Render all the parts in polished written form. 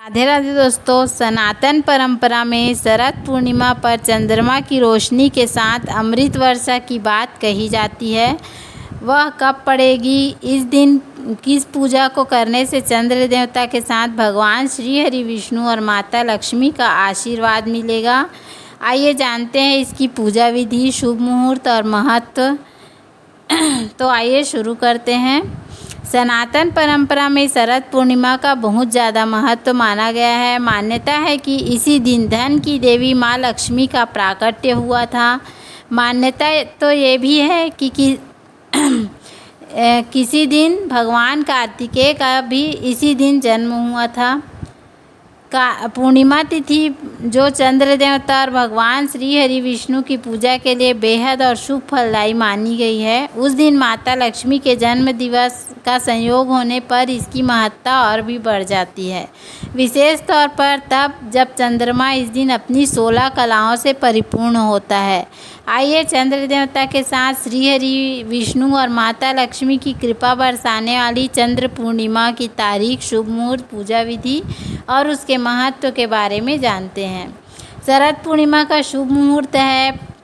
राधे राधे दोस्तों। सनातन परंपरा में शरद पूर्णिमा पर चंद्रमा की रोशनी के साथ अमृत वर्षा की बात कही जाती है। वह कब पड़ेगी, इस दिन किस पूजा को करने से चंद्र देवता के साथ भगवान श्री हरि विष्णु और माता लक्ष्मी का आशीर्वाद मिलेगा। आइए जानते हैं इसकी पूजा विधि, शुभ मुहूर्त और महत्व। तो आइए शुरू करते हैं। सनातन परंपरा में शरद पूर्णिमा का बहुत ज़्यादा महत्व माना गया है। मान्यता है कि इसी दिन धन की देवी माँ लक्ष्मी का प्राकट्य हुआ था। मान्यता तो ये भी है कि किसी दिन भगवान कार्तिकेय का भी इसी दिन जन्म हुआ था। पूर्णिमा तिथि जो चंद्र देवता और भगवान श्री हरि विष्णु की पूजा के लिए बेहद और शुभ फलदायी मानी गई है। उस दिन माता लक्ष्मी के जन्म दिवस का संयोग होने पर इसकी महत्ता और भी बढ़ जाती है, विशेष तौर पर तब जब चंद्रमा इस दिन अपनी 16 कलाओं से परिपूर्ण होता है। आइए चंद्र देवता के साथ श्री हरि विष्णु और माता लक्ष्मी की कृपा बरसाने वाली चंद्र पूर्णिमा की तारीख, शुभ मुहूर्त, पूजा विधि और उसके महत्व के बारे में जानते हैं। शरद पूर्णिमा का शुभ मुहूर्त है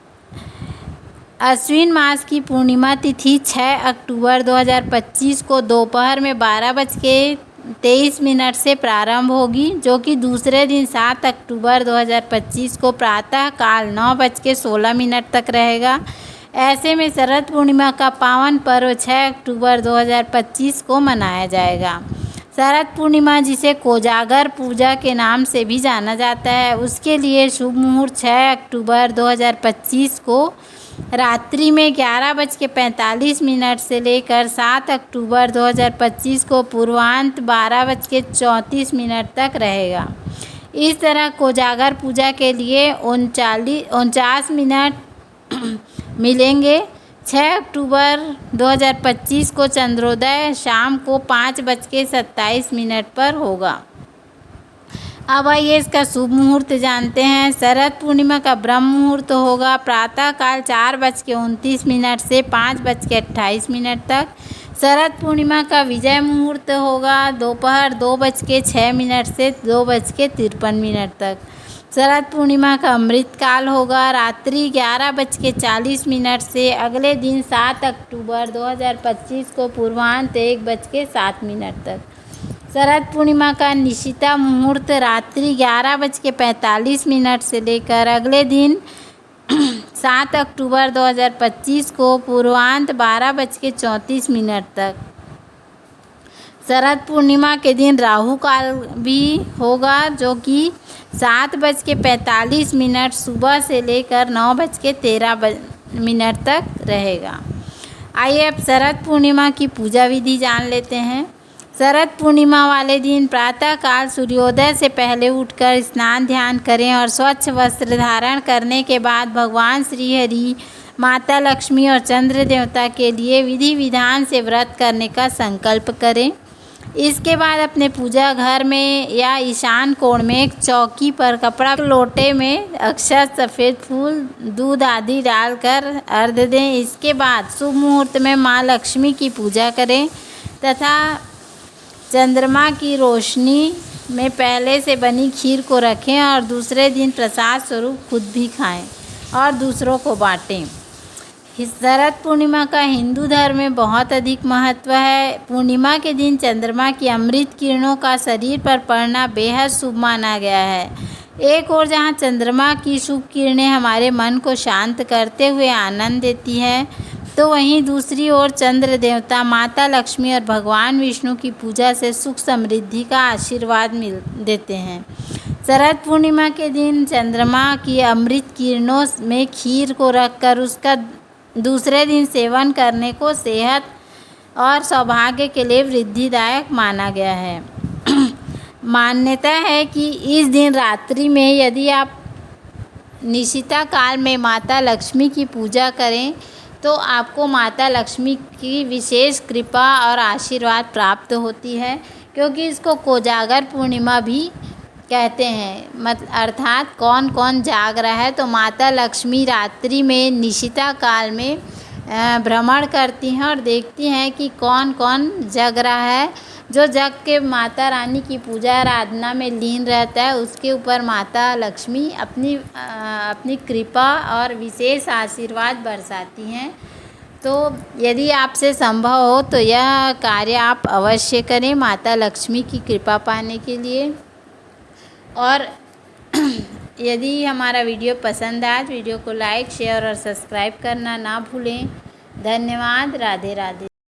अश्विन मास की पूर्णिमा तिथि 6 अक्टूबर 2025 को दोपहर में 12:23 से प्रारंभ होगी, जो कि दूसरे दिन 7 अक्टूबर 2025 को प्रातः काल 9:16 तक रहेगा। ऐसे में शरद पूर्णिमा का पावन पर्व 6 अक्टूबर 2025 को मनाया जाएगा। शरद पूर्णिमा, जिसे कोजागर पूजा के नाम से भी जाना जाता है, उसके लिए शुभ मुहूर्त 6 अक्टूबर 2025 को रात्रि में 11:45 से लेकर 7 अक्टूबर 2025 को पूर्वांत 12:34 तक रहेगा। इस तरह कोजागर पूजा के लिए 49 मिनट मिलेंगे। 6 अक्टूबर 2025 को चंद्रोदय शाम को 5:27 पर होगा। अब आइए इसका शुभ मुहूर्त जानते हैं। शरद पूर्णिमा का ब्रह्म मुहूर्त होगा प्रातः काल 4:29 से 5:28 तक। शरद पूर्णिमा का विजय मुहूर्त होगा दोपहर 2:06 से 2:53 तक। शरद पूर्णिमा का अमृत काल होगा रात्रि 11:40 से अगले दिन 7 अक्टूबर 2025 को पूर्वांत 1:07 तक। शरद पूर्णिमा का निशिता मुहूर्त रात्रि 11:45 से लेकर अगले दिन 7 अक्टूबर 2025 को पूर्वांत 12:34 तक। शरद पूर्णिमा के दिन राहु काल भी होगा, जो कि 7:45 सुबह से लेकर 9:13 तक रहेगा। आइए अब शरद पूर्णिमा की पूजा विधि जान लेते हैं। शरद पूर्णिमा वाले दिन प्रातः काल सूर्योदय से पहले उठकर स्नान ध्यान करें और स्वच्छ वस्त्र धारण करने के बाद भगवान श्री हरि, माता लक्ष्मी और चंद्र देवता के लिए विधि विधान से व्रत करने का संकल्प करें। इसके बाद अपने पूजा घर में या ईशान कोण में एक चौकी पर कपड़ा, लोटे में अक्षत, सफ़ेद फूल, दूध आदि डालकर अर्घ्य दें। इसके बाद शुभ मुहूर्त में माँ लक्ष्मी की पूजा करें तथा चंद्रमा की रोशनी में पहले से बनी खीर को रखें और दूसरे दिन प्रसाद स्वरूप खुद भी खाएं और दूसरों को बांटें। शरद पूर्णिमा का हिंदू धर्म में बहुत अधिक महत्व है। पूर्णिमा के दिन चंद्रमा की अमृत किरणों का शरीर पर पड़ना बेहद शुभ माना गया है। एक ओर जहां चंद्रमा की शुभ किरणें हमारे मन को शांत करते हुए आनंद देती है, तो वहीं दूसरी ओर चंद्र देवता, माता लक्ष्मी और भगवान विष्णु की पूजा से सुख समृद्धि का आशीर्वाद देते हैं। शरद पूर्णिमा के दिन चंद्रमा की अमृत किरणों में खीर को रखकर उसका दूसरे दिन सेवन करने को सेहत और सौभाग्य के लिए वृद्धिदायक माना गया है। मान्यता है कि इस दिन रात्रि में यदि आप निशिता काल में माता लक्ष्मी की पूजा करें तो आपको माता लक्ष्मी की विशेष कृपा और आशीर्वाद प्राप्त होती है, क्योंकि इसको कोजागर पूर्णिमा भी कहते हैं। अर्थात कौन कौन जाग रहा है, तो माता लक्ष्मी रात्रि में निशिता काल में भ्रमण करती हैं और देखती हैं कि कौन कौन जग रहा है। जो जग के माता रानी की पूजा आराधना में लीन रहता है उसके ऊपर माता लक्ष्मी अपनी कृपा और विशेष आशीर्वाद बरसाती हैं। तो यदि आपसे संभव हो तो यह कार्य आप अवश्य करें माता लक्ष्मी की कृपा पाने के लिए। और यदि हमारा वीडियो पसंद आए तो वीडियो को लाइक शेयर और सब्सक्राइब करना ना भूलें। धन्यवाद। राधे राधे।